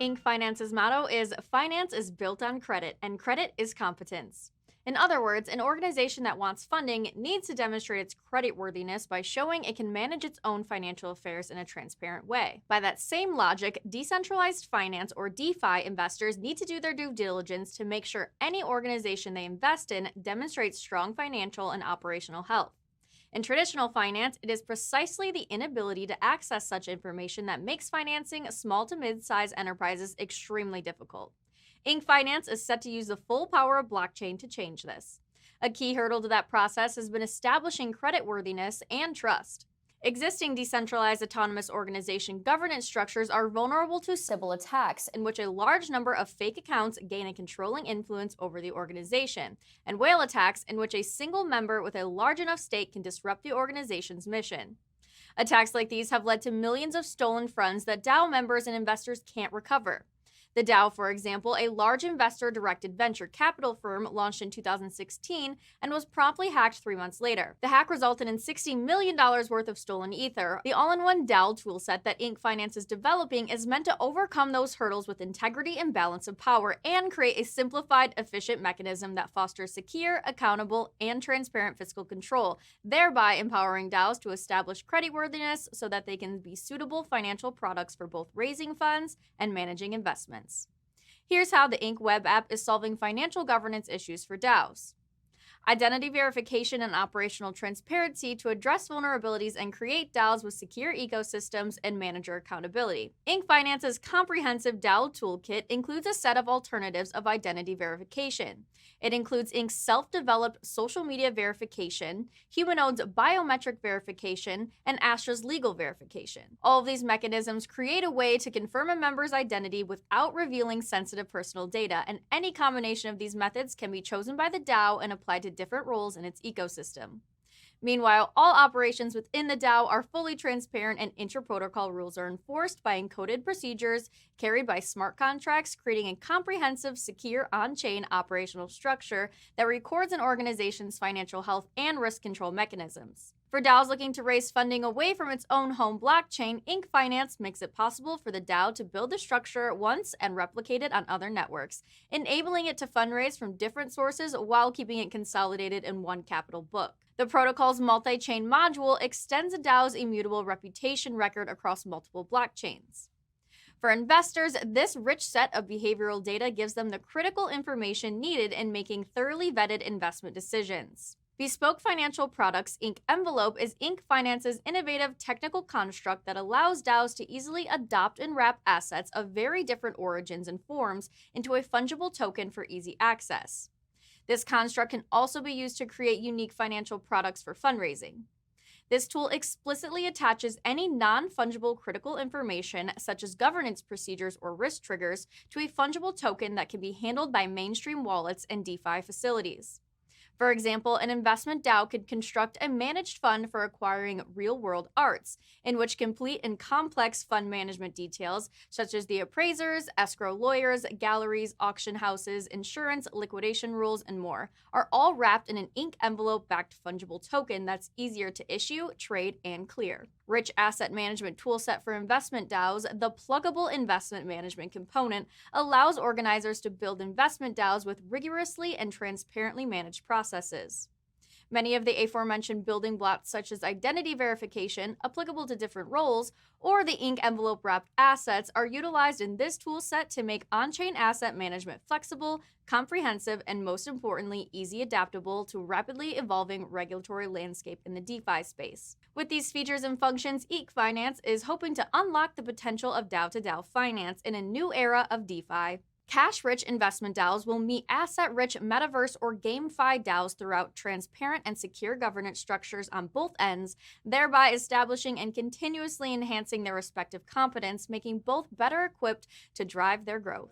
Inc. Finance's motto is "Finance is built on credit, and credit is competence." In other words, an organization that wants funding needs to demonstrate its creditworthiness by showing it can manage its own financial affairs in a transparent way. By that same logic, decentralized finance or DeFi investors need to do their due diligence to make sure any organization they invest in demonstrates strong financial and operational health. In traditional finance, it is precisely the inability to access such information that makes financing small to mid-sized enterprises extremely difficult. Inc. Finance is set to use the full power of blockchain to change this. A key hurdle to that process has been establishing creditworthiness and trust. Existing decentralized autonomous organization governance structures are vulnerable to Sybil attacks, in which a large number of fake accounts gain a controlling influence over the organization, and whale attacks, in which a single member with a large enough stake can disrupt the organization's mission. Attacks like these have led to millions of stolen funds that DAO members and investors can't recover. The DAO, for example, a large investor-directed venture capital firm, launched in 2016 and was promptly hacked 3 months later. The hack resulted in $60 million worth of stolen ether. The all-in-one DAO toolset that Inc. Finance is developing is meant to overcome those hurdles with integrity and balance of power and create a simplified, efficient mechanism that fosters secure, accountable, and transparent fiscal control, thereby empowering DAOs to establish creditworthiness so that they can be suitable financial products for both raising funds and managing investments. Here's how the Inc. web app is solving financial governance issues for DAOs. Identity verification and operational transparency to address vulnerabilities and create DAOs with secure ecosystems and manager accountability. Inc. Finance's comprehensive DAO toolkit includes a set of alternatives of identity verification. It includes Inc.'s self-developed social media verification, Humanode's biometric verification, and Astra's legal verification. All of these mechanisms create a way to confirm a member's identity without revealing sensitive personal data, and any combination of these methods can be chosen by the DAO and applied to different roles in its ecosystem. Meanwhile, all operations within the DAO are fully transparent, and inter-protocol rules are enforced by encoded procedures carried by smart contracts, creating a comprehensive, secure, on-chain operational structure that records an organization's financial health and risk control mechanisms. For DAOs looking to raise funding away from its own home blockchain, Inc. Finance makes it possible for the DAO to build the structure once and replicate it on other networks, enabling it to fundraise from different sources while keeping it consolidated in one capital book. The protocol's multi-chain module extends a DAO's immutable reputation record across multiple blockchains. For investors, this rich set of behavioral data gives them the critical information needed in making thoroughly vetted investment decisions. Bespoke Financial Products Inc. Envelope is Inc. Finance's innovative technical construct that allows DAOs to easily adopt and wrap assets of very different origins and forms into a fungible token for easy access. This construct can also be used to create unique financial products for fundraising. This tool explicitly attaches any non-fungible critical information, such as governance procedures or risk triggers, to a fungible token that can be handled by mainstream wallets and DeFi facilities. For example, an investment DAO could construct a managed fund for acquiring real-world arts, in which complete and complex fund management details, such as the appraisers, escrow lawyers, galleries, auction houses, insurance, liquidation rules, and more, are all wrapped in an Inc. envelope-backed fungible token that's easier to issue, trade, and clear. Rich asset management toolset for investment DAOs, the pluggable investment management component allows organizers to build investment DAOs with rigorously and transparently managed processes. Many of the aforementioned building blocks, such as identity verification, applicable to different roles, or the Inc. envelope-wrapped assets, are utilized in this toolset to make on-chain asset management flexible, comprehensive, and most importantly, easy adaptable to rapidly evolving regulatory landscape in the DeFi space. With these features and functions, Inc. Finance is hoping to unlock the potential of DAO-to-DAO finance in a new era of DeFi. Cash-rich investment DAOs will meet asset-rich metaverse or GameFi DAOs throughout transparent and secure governance structures on both ends, thereby establishing and continuously enhancing their respective competence, making both better equipped to drive their growth.